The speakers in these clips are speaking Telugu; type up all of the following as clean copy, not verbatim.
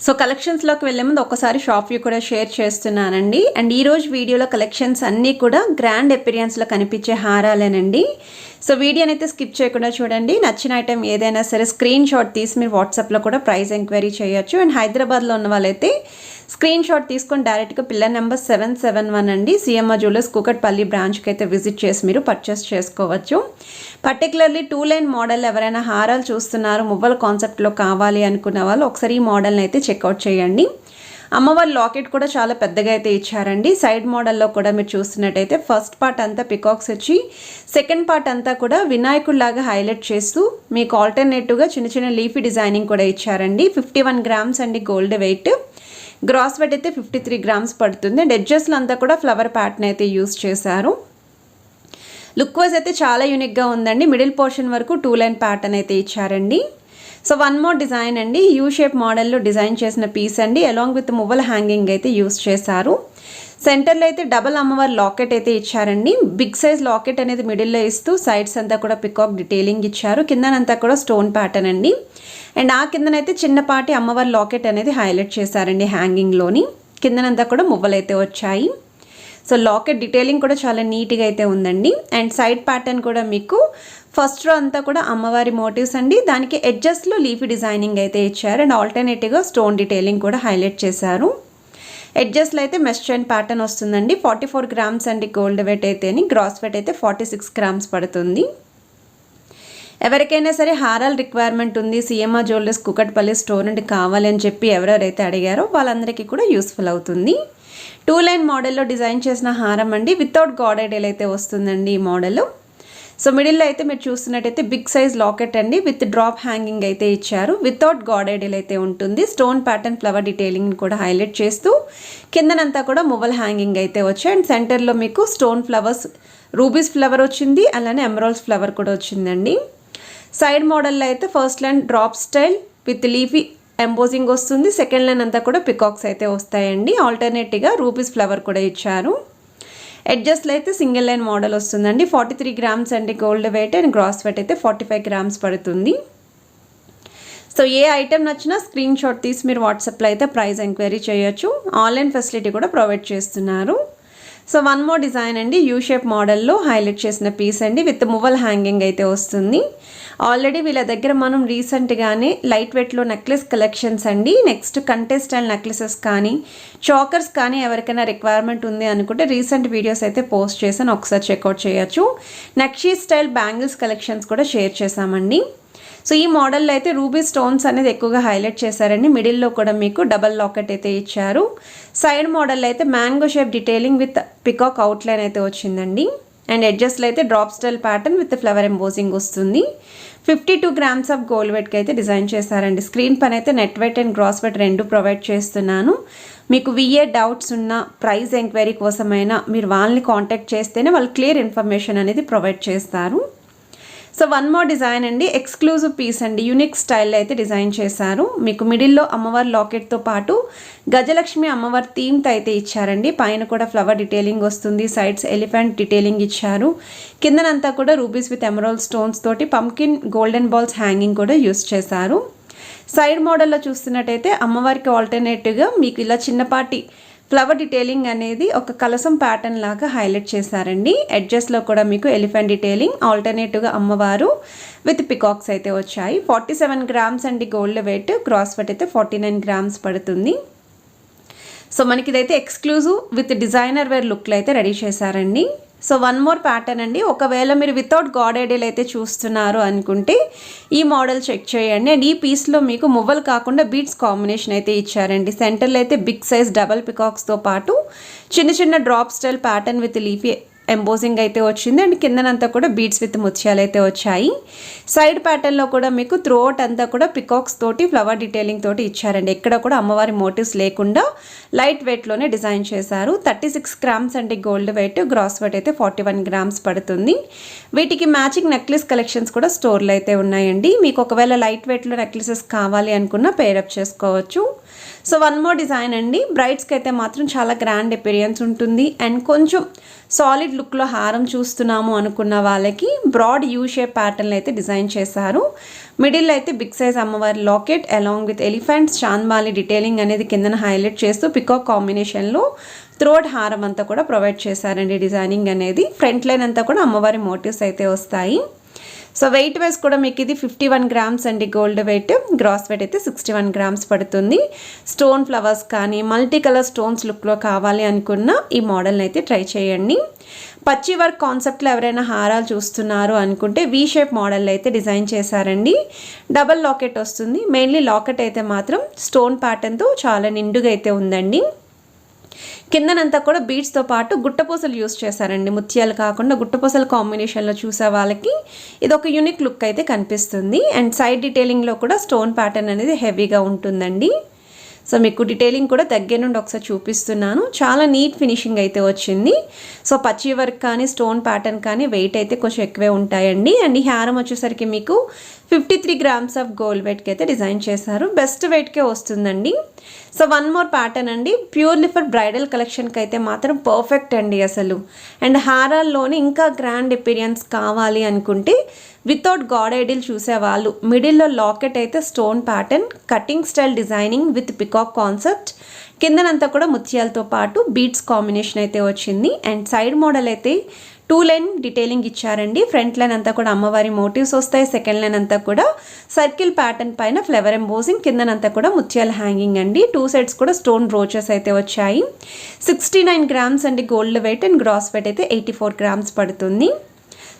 సో కలెక్షన్స్లోకి వెళ్ళే ముందు ఒకసారి షాప్ వ్యూ కూడా షేర్ చేస్తున్నానండి. అండ్ ఈరోజు వీడియోలో కలెక్షన్స్ అన్నీ కూడా గ్రాండ్ అపిరియన్స్లో కనిపించే హారాలేనండి. సో వీడియోని అయితే స్కిప్ చేయకుండా చూడండి. నచ్చిన ఐటెం ఏదైనా సరే స్క్రీన్ షాట్ తీసి మీరు వాట్సాప్లో కూడా ప్రైస్ ఎంక్వైరీ చేయొచ్చు. అండ్ హైదరాబాద్లో ఉన్న వాళ్ళైతే స్క్రీన్ షాట్ తీసుకొని డైరెక్ట్గా పిల్లర్ నెంబర్ 771 అండి సిఎంఆర్ జ్యువెలర్స్ కూకట్పల్లి బ్రాంచ్కి అయితే విజిట్ చేసి మీరు పర్చేస్ చేసుకోవచ్చు. పర్టికులర్లీ 2 లైన్ మోడల్ ఎవరైనా హారాలు చూస్తున్నారు, మువ్వల కాన్సెప్ట్లో కావాలి అనుకున్న వాళ్ళు ఒకసారి ఈ మోడల్ని అయితే చెక్అవుట్ చేయండి. అమ్మవారి లాకెట్ కూడా చాలా పెద్దగా అయితే ఇచ్చారండి. సైడ్ మోడల్లో కూడా మీరు చూస్తున్నట్టయితే ఫస్ట్ పార్ట్ అంతా పికాక్స్ వచ్చి సెకండ్ పార్ట్ అంతా కూడా వినాయకుడిలాగా హైలైట్ చేస్తూ మీకు ఆల్టర్నేటివ్గా చిన్న చిన్న లీఫీ డిజైనింగ్ కూడా ఇచ్చారండి. 51 గ్రామ్స్ అండి గోల్డ్ వెయిట్. గ్రాస్ వెయిట్ అయితే 53 గ్రామ్స్ పడుతుంది. అండ్ ఎడ్జెస్లో అంతా కూడా ఫ్లవర్ ప్యాటర్న్ అయితే యూస్ చేశారు. లుక్ వైజ్ అయితే చాలా యూనిక్గా ఉందండి. మిడిల్ పోర్షన్ వరకు 2 లైన్ ప్యాటర్న్ అయితే ఇచ్చారండి. సో వన్ మోర్ డిజైన్ అండి, యూ షేప్ మోడల్లో డిజైన్ చేసిన పీస్ అండి. అలాంగ్ విత్ మువ్వల హ్యాంగింగ్ అయితే యూస్ చేశారు. సెంటర్లో అయితే డబల్ అమ్మవారి లాకెట్ అయితే ఇచ్చారండి. బిగ్ సైజ్ లాకెట్ అనేది మిడిల్లో ఇస్తూ సైడ్స్ అంతా కూడా పికాక్ డీటెయిలింగ్ ఇచ్చారు. కిందనంతా కూడా స్టోన్ ప్యాటర్న్ అండి. అండ్ ఆ కిందనైతే చిన్నపాటి అమ్మవారి లాకెట్ అనేది హైలైట్ చేశారండి హ్యాంగింగ్లోని. కిందనంతా కూడా మువ్వలు అయితే వచ్చాయి. సో లాకెట్ డీటెయిలింగ్ కూడా చాలా నీట్గా అయితే ఉందండి. అండ్ సైడ్ ప్యాటర్న్ కూడా మీకు ఫస్ట్ రో అంతా కూడా అమ్మవారి మోటివ్స్ అండి. దానికి ఎడ్జస్ట్లో లీఫీ డిజైనింగ్ అయితే ఇచ్చారు. అండ్ ఆల్టర్నేటివ్గా స్టోన్ డీటెయిలింగ్ కూడా హైలైట్ చేశారు. ఎడ్జస్ట్లో అయితే మెష్ చైన్ ప్యాటర్న్ వస్తుందండి. 44 గ్రామ్స్ అండి గోల్డ్ వెయిట్ అయితే, గ్రాస్ వెయిట్ అయితే 46 గ్రామ్స్ పడుతుంది. ఎవరికైనా సరే హారాల్ రిక్వైర్మెంట్ ఉంది, సిఎంఆర్ జ్యువెలర్స్ కూకట్పల్లి స్టోర్ నుండి కావాలి అని చెప్పి ఎవరెవరైతే అడిగారో వాళ్ళందరికీ కూడా యూస్ఫుల్ అవుతుంది. 2 లైన్ మోడల్లో డిజైన్ చేసిన హారం అండి. వితౌట్ గాడ్ ఐడియల్ అయితే వస్తుందండి ఈ మోడల్. సో మిడిల్లో అయితే మీరు చూస్తున్నట్టయితే బిగ్ సైజ్ లాకెట్ అండి విత్ డ్రాప్ హ్యాంగింగ్ అయితే ఇచ్చారు. వితౌట్ గాడ్ ఐడియల్ అయితే ఉంటుంది. స్టోన్ ప్యాటర్న్ ఫ్లవర్ డీటెయిలింగ్ కూడా హైలైట్ చేస్తూ కిందనంతా కూడా మువ్వల్ హ్యాంగింగ్ అయితే వచ్చాయి. అండ్ సెంటర్లో మీకు స్టోన్ ఫ్లవర్స్, రూబీస్ ఫ్లవర్ వచ్చింది, అలానే ఎమరాల్డ్స్ ఫ్లవర్ కూడా వచ్చిందండి. సైడ్ మోడల్లో అయితే first line drop style with leafy embossing వస్తుంది. సెకండ్ లైన్ అంతా కూడా పికాక్స్ అయితే వస్తాయండి. ఆల్టర్నేటివ్గా రూపీస్ ఫ్లవర్ కూడా ఇచ్చారు. ఎడ్జస్ట్లో అయితే సింగిల్ లైన్ మోడల్ వస్తుందండి. 43 గ్రామ్స్ అండి gold weight. And gross weight అయితే 45 గ్రామ్స్ పడుతుంది. సో ఏ ఐటెం నచ్చినా స్క్రీన్ షాట్ తీసి మీరు వాట్సాప్లో అయితే ప్రైస్ ఎంక్వైరీ చేయొచ్చు. ఆన్లైన్ ఫెసిలిటీ కూడా ప్రొవైడ్ చేస్తున్నారు. సో వన్ మోర్ డిజైన్ అండి, యూ షేప్ మోడల్లో హైలైట్ చేసిన పీస్ అండి విత్ మువ్వల్ హ్యాంగింగ్ అయితే వస్తుంది. ఆల్రెడీ వీళ్ళ దగ్గర మనం రీసెంట్గానే లైట్ వెయిట్లో నెక్లెస్ కలెక్షన్స్ అండి, నెక్స్ట్ కంటెస్ట్ స్టైల్ నెక్లెసెస్ కానీ చాకర్స్ కానీ ఎవరికైనా రిక్వైర్మెంట్ ఉంది అనుకుంటే రీసెంట్ వీడియోస్ అయితే పోస్ట్ చేశాను, ఒకసారి చెక్అవుట్ చేయొచ్చు. నక్షీ స్టైల్ బ్యాంగిల్స్ కలెక్షన్స్ కూడా షేర్ చేశామండి. సో ఈ మోడల్లో అయితే రూబీ స్టోన్స్ అనేది ఎక్కువగా హైలైట్ చేశారండి. మిడిల్లో కూడా మీకు డబల్ లాకెట్ అయితే ఇచ్చారు. సైడ్ మోడల్లో అయితే mango shape detailing with peacock outline అయితే వచ్చిందండి. అండ్ ఎడ్జస్ట్లో అయితే drop style pattern with flower embossing వస్తుంది. 52 గ్రామ్స్ ఆఫ్ గోల్డ్ వెయిట్కి అయితే డిజైన్ చేశారండి. స్క్రీన్ పైన అయితే net weight and gross weight రెండు ప్రొవైడ్ చేస్తున్నాను. మీకు విఏ డౌట్స్ ఉన్న ప్రైస్ ఎంక్వైరీ కోసమైనా మీరు వాళ్ళని కాంటాక్ట్ చేస్తేనే వాళ్ళు క్లియర్ ఇన్ఫర్మేషన్ అనేది ప్రొవైడ్ చేస్తారు. సో వన్ మోర్ డిజైన్ అండి, ఎక్స్క్లూజివ్ పీస్ అండి, యూనిక్ స్టైల్లో అయితే డిజైన్ చేశారు. మీకు మిడిల్లో అమ్మవారి లాకెట్తో పాటు గజలక్ష్మి అమ్మవారి థీమ్తో అయితే ఇచ్చారండి. పైన కూడా ఫ్లవర్ డీటెయిలింగ్ వస్తుంది, సైడ్స్ ఎలిఫెంట్ డీటెయిలింగ్ ఇచ్చారు. కిందనంతా కూడా రూబీస్ విత్ ఎమరాల్డ్ స్టోన్స్ తోటి పంకిన్ గోల్డెన్ బాల్స్ హ్యాంగింగ్ కూడా యూస్ చేశారు. సైడ్ మోడల్లో చూస్తున్నట్టయితే అమ్మవారికి ఆల్టర్నేటివ్గా మీకు ఇలా చిన్నపాటి ఫ్లవర్ డీటెయిలింగ్ అనేది ఒక కలసం ప్యాటర్న్ లాగా హైలైట్ చేశారండి. ఎడ్జస్ట్లో కూడా మీకు ఎలిఫెంట్ డీటెయిలింగ్, ఆల్టర్నేటివ్గా అమ్మవారు విత్ పికాక్స్ అయితే వచ్చాయి. 47 గ్రామ్స్ అండి గోల్డ్ వెయిట్. గ్రాస్ వెయిట్ అయితే 49 గ్రామ్స్ పడుతుంది. సో మనకి ఇదైతే ఎక్స్క్లూజివ్ విత్ డిజైనర్ వేర్ లుక్లో అయితే రెడీ చేశారండి. సో వన్ మోర్ ప్యాటర్న్ అండి, ఒకవేళ మీరు వితౌట్ గాడ్ ఐడియల్ అయితే చూస్తున్నారు అనుకుంటే ఈ మోడల్ చెక్ చేయండి. అండ్ ఈ పీస్లో మీకు మువ్వలు కాకుండా బీడ్స్ కాంబినేషన్ అయితే ఇచ్చారండి. సెంటర్లో అయితే బిగ్ సైజ్ డబల్ పికాక్స్తో పాటు చిన్న చిన్న drop style pattern with leafy embossing అయితే వచ్చింది. అండ్ కిందనంతా కూడా బీడ్స్ విత్ ముత్యాలు అయితే వచ్చాయి. సైడ్ ప్యాటర్న్లో కూడా మీకు త్రూఅవుట్ అంతా కూడా పికాక్స్ తోటి ఫ్లవర్ డీటెయిలింగ్ తోటి ఇచ్చారండి. ఎక్కడ కూడా అమ్మవారి మోటివ్స్ లేకుండా లైట్ వెయిట్లోనే డిజైన్ చేశారు. 36 గ్రామ్స్ అండి గోల్డ్ వెయిట్. గ్రాస్ వెయిట్ అయితే 41 గ్రామ్స్ పడుతుంది. వీటికి మ్యాచింగ్ నెక్లెస్ కలెక్షన్స్ కూడా స్టోర్లో అయితే ఉన్నాయండి. మీకు ఒకవేళ లైట్ వెయిట్లో నెక్లెసెస్ కావాలి అనుకున్న పేరప్ చేసుకోవచ్చు. సో వన్ మోర్ డిజైన్ అండి, బ్రైడ్స్కి అయితే మాత్రం చాలా గ్రాండ్ అపిరియన్స్ ఉంటుంది. అండ్ కొంచెం సాలిడ్ లుక్లో హారం చూస్తున్నాము అనుకున్న వాళ్ళకి బ్రాడ్ యూ షేప్ ప్యాటర్న్ అయితే డిజైన్ చేశారు. మిడిల్ అయితే బిగ్ సైజ్ అమ్మవారి locket along with elephants chandbali detailing అనేది కిందన హైలైట్ చేస్తూ పికాక్ కాంబినేషన్లో థ్రోట్ హారం అంతా కూడా ప్రొవైడ్ చేశారండి. డిజైనింగ్ అనేది ఫ్రంట్ లైన్ అంతా కూడా అమ్మవారి మోటివ్స్ అయితే వస్తాయి. సో వెయిట్ వైజ్ కూడా మీకు ఇది 51 గ్రామ్స్ అండి గోల్డ్ వెయిట్. గ్రాస్ వెయిట్ అయితే 61 గ్రామ్స్ పడుతుంది. స్టోన్ ఫ్లవర్స్ కానీ మల్టీ కలర్ స్టోన్స్ లుక్లో కావాలి అనుకున్న ఈ మోడల్ని అయితే ట్రై చేయండి. పచ్చి వర్క్ కాన్సెప్ట్లో ఎవరైనా హారాలు చూస్తున్నారు అనుకుంటే వీ షేప్ మోడల్ అయితే డిజైన్ చేశారండి. డబల్ లాకెట్ వస్తుంది. మెయిన్లీ లాకెట్ అయితే మాత్రం స్టోన్ ప్యాటర్న్తో చాలా నిండుగా అయితే ఉందండి. కిందనంతా కూడా బీడ్స్తో పాటు గుట్టపూసలు యూస్ చేశారండి. ముత్యాలు కాకుండా గుట్టపూసల కాంబినేషన్లో చూసే వాళ్ళకి ఇది ఒక యూనిక్ లుక్ అయితే కనిపిస్తుంది. అండ్ సైడ్ డీటెయిలింగ్లో కూడా స్టోన్ ప్యాటర్న్ అనేది హెవీగా ఉంటుందండి. సో మీకు డీటెయిలింగ్ కూడా దగ్గర నుండి ఒకసారి చూపిస్తున్నాను. చాలా నీట్ ఫినిషింగ్ అయితే వచ్చింది. సో పచ్చి వర్క్ కానీ స్టోన్ ప్యాటర్న్ కానీ వెయిట్ అయితే కొంచెం ఎక్కువే ఉంటాయండి. అండ్ ఈ హారం వచ్చేసరికి మీకు 53 గ్రామ్స్ ఆఫ్ గోల్డ్ వెయిట్కి అయితే డిజైన్ చేశారు. బెస్ట్ వెయిట్కే వస్తుందండి. సో వన్ మోర్ ప్యాటర్న్ అండి, ప్యూర్లీ ఫర్ బ్రైడల్ కలెక్షన్కి అయితే మాత్రం పర్ఫెక్ట్ అండి అసలు. అండ్ హారాల్లోనే ఇంకా గ్రాండ్ అపిరియన్స్ కావాలి అనుకుంటే వితౌట్ గాడ్ ఐడిల్ చూసేవాళ్ళు మిడిల్లో లాకెట్ అయితే stone pattern, cutting style designing with peacock concept, కిందనంతా కూడా ముత్యాలతో పాటు బీడ్స్ కాంబినేషన్ అయితే వచ్చింది. అండ్ సైడ్ మోడల్ అయితే 2 లైన్ డీటెయిలింగ్ ఇచ్చారండి. ఫ్రంట్ లైన్ అంతా కూడా అమ్మవారి మోటివ్స్ వస్తాయి. సెకండ్ లైన్ అంతా కూడా సర్కిల్ ప్యాటర్న్ పైన ఫ్లవర్ ఎంబోజింగ్, కిందనంతా కూడా ముత్యాల హ్యాంగింగ్ అండి. 2 సైడ్స్ కూడా స్టోన్ బ్రోచెస్ అయితే వచ్చాయి. 69 గ్రామ్స్ అండి gold weight. And gross weight అయితే 84 గ్రామ్స్ పడుతుంది.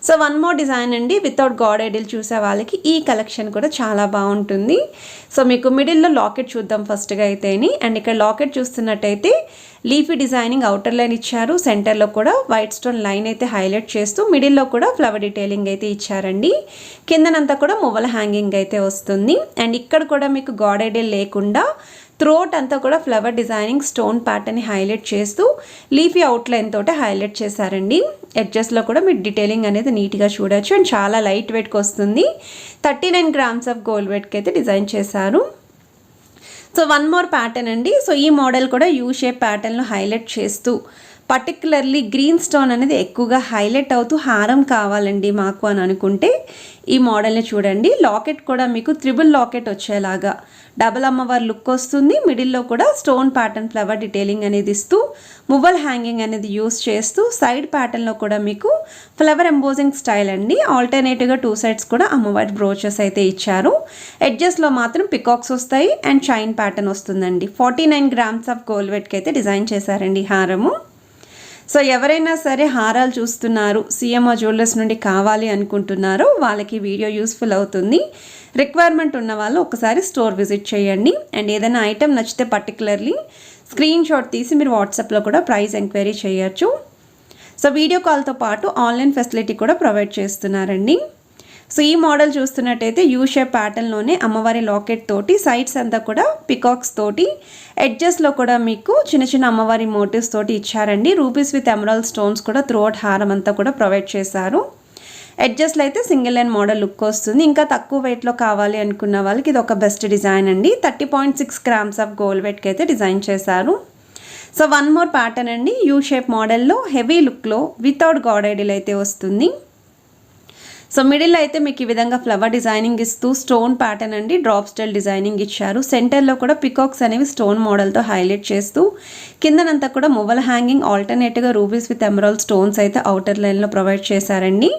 సో వన్ మోర్ డిజైన్ అండి, వితౌట్ గాడ్ ఐడిల్ చూసే వాళ్ళకి ఈ కలెక్షన్ కూడా చాలా బాగుంటుంది. సో మీకు మిడిల్లో లాకెట్ చూద్దాం ఫస్ట్గా అయితేని. అండ్ ఇక్కడ లాకెట్ చూస్తున్నట్టయితే లీఫీ డిజైనింగ్ అవుటర్ లైన్ ఇచ్చారు. సెంటర్లో కూడా వైట్ స్టోన్ లైన్ అయితే హైలైట్ చేస్తూ మిడిల్లో కూడా ఫ్లవర్ డీటెయిలింగ్ అయితే ఇచ్చారండి. కిందనంతా కూడా మువ్వల హ్యాంగింగ్ అయితే వస్తుంది. అండ్ ఇక్కడ కూడా మీకు గాడ్ ఐడిల్ లేకుండా థ్రోట్ అంతా కూడా ఫ్లవర్ డిజైనింగ్ స్టోన్ ప్యాటర్న్ని హైలైట్ చేస్తూ లీఫీ అవుట్లైన్ తోటి హైలైట్ చేశారండి. ఎడ్జెస్లో కూడా మీరు డీటెయిలింగ్ అనేది నీట్గా చూడొచ్చు. అండ్ చాలా లైట్ వెయిట్కి వస్తుంది. 39 గ్రామ్స్ ఆఫ్ గోల్డ్ వెయిట్కి అయితే డిజైన్ చేశారు. సో వన్ మోర్ ప్యాటర్న్ అండి. సో ఈ మోడల్ కూడా యూ షేప్ ప్యాటర్న్లో హైలైట్ చేస్తూ పర్టికులర్లీ గ్రీన్ స్టోన్ అనేది ఎక్కువగా హైలైట్ అవుతూ హారం కావాలండి మాకు అని అనుకుంటే ఈ మోడల్ని చూడండి. లాకెట్ కూడా మీకు త్రిబుల్ లాకెట్ వచ్చేలాగా డబల్ అమ్మవారి లుక్ వస్తుంది. మిడిల్లో కూడా స్టోన్ ప్యాటర్న్ ఫ్లవర్ డీటెయిలింగ్ అనేది ఇస్తూ మువ్వల్ హ్యాంగింగ్ అనేది యూస్ చేస్తూ సైడ్ ప్యాటర్న్లో కూడా మీకు ఫ్లవర్ ఎంబోజింగ్ స్టైల్ అండి. ఆల్టర్నేటివ్గా 2 సైడ్స్ కూడా అమ్మవారి బ్రోచెస్ అయితే ఇచ్చారు. ఎడ్జెస్లో మాత్రం పికాక్స్ వస్తాయి అండ్ చైన్ ప్యాటర్న్ వస్తుందండి. 49 గ్రామ్స్ ఆఫ్ గోల్డ్ వెయిట్కి అయితే డిజైన్ చేశారండి హారము. సో ఎవరైనా సరే హారాలు చూస్తున్నారు, సిఎంఆర్ జ్యువెలర్స్ నుండి కావాలి అనుకుంటున్నారో వాళ్ళకి వీడియో యూస్ఫుల్ అవుతుంది. రిక్వైర్మెంట్ ఉన్న వాళ్ళు ఒకసారి స్టోర్ విజిట్ చేయండి. అండ్ ఏదైనా ఐటెం నచ్చితే పర్టికులర్లీ స్క్రీన్ షాట్ తీసి మీరు వాట్సాప్లో కూడా ప్రైస్ ఎంక్వైరీ చేయొచ్చు. సో వీడియో కాల్తో పాటు ఆన్లైన్ ఫెసిలిటీ కూడా ప్రొవైడ్ చేస్తున్నారండి. సో ఈ మోడల్ చూస్తున్నట్టయితే యూ షేప్ ప్యాటర్న్లోనే అమ్మవారి లాకెట్ తోటి సైడ్స్ అంతా కూడా పికాక్స్ తోటి ఎడ్జెస్లో కూడా మీకు చిన్న చిన్న అమ్మవారి మోటివ్స్ తోటి ఇచ్చారండి. రూపీస్ విత్ ఎమరాల్డ్ స్టోన్స్ కూడా త్రూఅవుట్ హారం అంతా కూడా ప్రొవైడ్ చేశారు. ఎడ్జెస్లో అయితే సింగిల్ లైన్ మోడల్ లుక్ వస్తుంది. ఇంకా తక్కువ వెయిట్లో కావాలి అనుకున్న వాళ్ళకి ఇది ఒక బెస్ట్ డిజైన్ అండి. 30.6 గ్రామ్స్ ఆఫ్ గోల్డ్ వెయిట్కి అయితే డిజైన్ చేశారు. సో వన్ మోర్ ప్యాటర్న్ అండి, యూ షేప్ మోడల్లో హెవీ లుక్లో వితౌట్ గాడ్ ఐడిల్ అయితే వస్తుంది. సో మిడిల్లో అయితే మీకు ఈ విధంగా ఫ్లవర్ డిజైనింగ్ ఇస్తూ స్టోన్ ప్యాటర్న్ అండి డ్రాప్ స్టైల్ డిజైనింగ్ ఇచ్చారు. సెంటర్లో కూడా పికాక్స్ అనేవి స్టోన్ మోడల్తో హైలైట్ చేస్తూ కిందనంతా కూడా మువ్వల హ్యాంగింగ్ ఆల్టర్నేట్గా రూబీస్ విత్ ఎమరాల్డ్ స్టోన్స్ అయితే అవుటర్ లైన్లో ప్రొవైడ్ చేశారండి.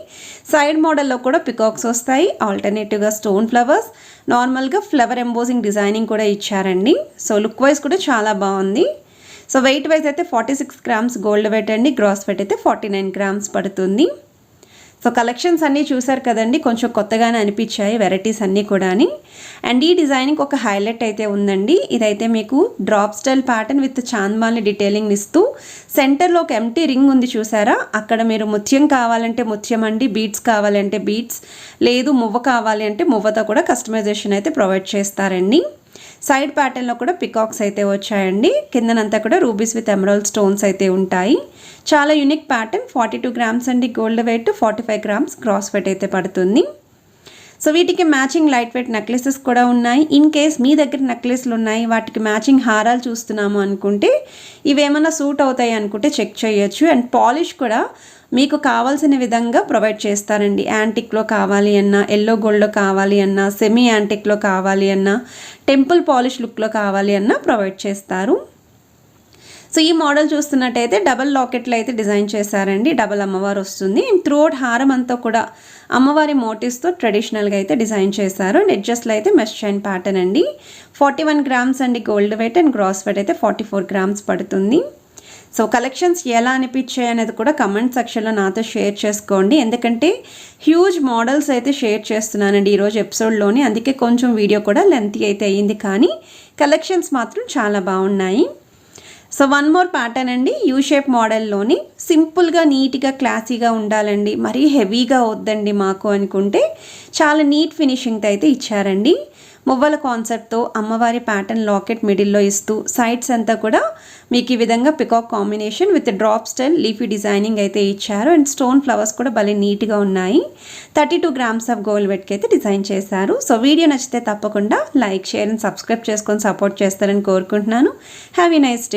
సైడ్ మోడల్లో కూడా పికాక్స్ వస్తాయి. ఆల్టర్నేటివ్గా స్టోన్ ఫ్లవర్స్, నార్మల్గా ఫ్లవర్ ఎంబోజింగ్ డిజైనింగ్ కూడా ఇచ్చారండి. సో లుక్ వైజ్ కూడా చాలా బాగుంది. సో వెయిట్ వైజ్ అయితే 46 గ్రామ్స్ గోల్డ్ వెయిట్ అండి. గ్రాస్ వెయిట్ అయితే 49 గ్రామ్స్ పడుతుంది. సో కలెక్షన్స్ అన్నీ చూసారు కదండి, కొంచెం కొత్తగానే అనిపించాయి వెరైటీస్ అన్నీ కూడా. అండ్ ఈ డిజైనింగ్ ఒక హైలైట్ అయితే ఉందండి. ఇదైతే మీకు drop style pattern with chandbali detailing ఇస్తూ సెంటర్లో ఒక ఎంటీ రింగ్ ఉంది చూసారా, అక్కడ మీరు ముత్యం కావాలంటే ముత్యం అండి, బీడ్స్ కావాలంటే బీడ్స్, లేదు మువ్వ కావాలి అంటే మువ్వతో కూడా కస్టమైజేషన్ అయితే ప్రొవైడ్ చేస్తారండి. సైడ్ ప్యాటర్న్లో కూడా పికాక్స్ అయితే వచ్చాయండి. కిందనంతా కూడా రూబీస్ విత్ ఎమరాల్డ్ స్టోన్స్ అయితే ఉంటాయి. చాలా యూనిక్ ప్యాటర్న్. 42 గ్రామ్స్ అండి gold weight, 45 grams gross weight అయితే పడుతుంది. సో వీటికి మ్యాచింగ్ లైట్ వెయిట్ నెక్లెసెస్ కూడా ఉన్నాయి. ఇన్ కేస్ మీ దగ్గర నెక్లెస్లు ఉన్నాయి, వాటికి మ్యాచింగ్ హారాలు చూస్తున్నాము అనుకుంటే ఇవేమన్నా సూట్ అవుతాయి అనుకుంటే చెక్ చేయొచ్చు. అండ్ పాలిష్ కూడా మీకు కావాల్సిన విధంగా ప్రొవైడ్ చేస్తారండి. యాంటిక్లో కావాలి అన్నా, ఎల్లో గోల్డ్లో కావాలి అన్నా, సెమీ యాంటిక్లో కావాలి అన్నా, టెంపుల్ పాలిష్ లుక్లో కావాలి అన్నా ప్రొవైడ్ చేస్తారు. సో ఈ మోడల్ చూస్తున్నట్టయితే డబల్ లాకెట్లో అయితే డిజైన్ చేశారండి. డబల్ అమ్మవారు వస్తుంది. అండ్ త్రూఅవుట్ హారం అంతా కూడా అమ్మవారి మోటివ్స్తో ట్రెడిషనల్గా అయితే డిజైన్ చేశారు. అండ్ ఎడ్జస్ట్లో అయితే మెష్ చైన్ ప్యాటర్న్ అండి. 41 గ్రామ్స్ అండి gold weight, and gross weight అయితే 44 గ్రామ్స్ పడుతుంది. సో కలెక్షన్స్ ఎలా అనిపించాయి అనేది కూడా కమెంట్ సెక్షన్లో నాతో షేర్ చేసుకోండి. ఎందుకంటే హ్యూజ్ మోడల్స్ అయితే షేర్ చేస్తున్నానండి ఈరోజు ఎపిసోడ్లోని, అందుకే కొంచెం వీడియో కూడా లెంతీ అయితే అయ్యింది, కానీ కలెక్షన్స్ మాత్రం చాలా బాగున్నాయి. సో వన్ మోర్ ప్యాటర్న్ అండి, యూ షేప్ మోడల్లోని సింపుల్గా నీట్గా క్లాసీగా ఉండాలండి, మరీ హెవీగా వద్దండి మాకు అనుకుంటే చాలా నీట్ ఫినిషింగ్తో అయితే ఇచ్చారండి. మువ్వల కాన్సెప్ట్తో అమ్మవారి ప్యాటర్న్ లాకెట్ మిడిల్లో ఇస్తూ సైడ్స్ అంతా కూడా మీకు ఈ విధంగా peacock combination with drop style leafy designing అయితే ఇచ్చారు. అండ్ స్టోన్ ఫ్లవర్స్ కూడా భలే నీట్గా ఉన్నాయి. 32 గ్రామ్స్ ఆఫ్ గోల్డ్ వెయిట్కి అయితే డిజైన్ చేశారు. సో వీడియో నచ్చితే తప్పకుండా లైక్, షేర్ అండ్ సబ్స్క్రైబ్ చేసుకొని సపోర్ట్ చేస్తారని కోరుకుంటున్నాను. Have a nice day.